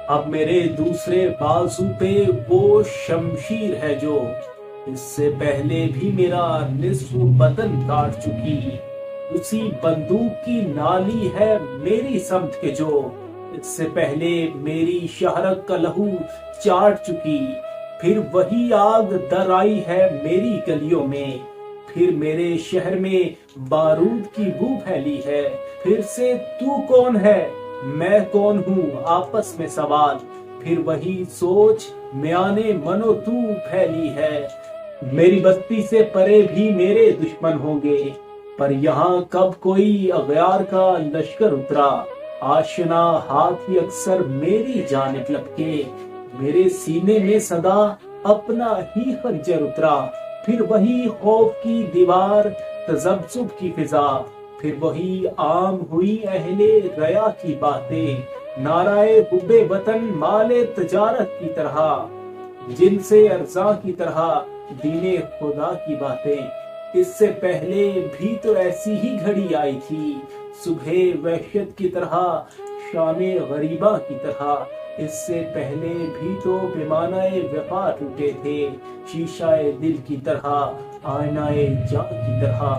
اب میرے دوسرے بازو پہ وہ شمشیر ہے جو اس سے پہلے بھی میرا نصف بدن کاٹ چکی، اسی بندوق کی نالی ہے میری سمت کے جو اس سے پہلے میری شہرک کا لہو چاٹ چکی، پھر وہی آگ در آئی ہے میری گلیوں میں، پھر میرے شہر میں بارود کی بو پھیلی ہے، پھر سے تو کون ہے میں کون ہوں آپس میں سوال، پھر وہی سوچ میانے منو تو پھیلی ہے، میری بستی سے پرے بھی میرے دشمن ہوں گے، پر یہاں کب کوئی اغیار کا لشکر اترا، آشنا ہاتھ بھی اکثر میری جانب لپکے، میرے سینے میں صدا اپنا ہی خنجر اترا، پھر وہی خوف کی دیوار تذبذب کی فضا، پھر وہی عام ہوئی اہل ریا کی باتیں، نعرائے حب وطن مال تجارت کی طرح، جن سے ارزاں کی طرح دین خدا کی باتیں، اس سے پہلے بھی تو ایسی ہی گھڑی آئی تھی، صبح وحشت کی طرح شام غریبہ کی طرح، اس سے پہلے بھی تو پیمانہ وفا ٹوٹے تھے، شیشہ دل کی طرح آئینہ جاں کی طرح۔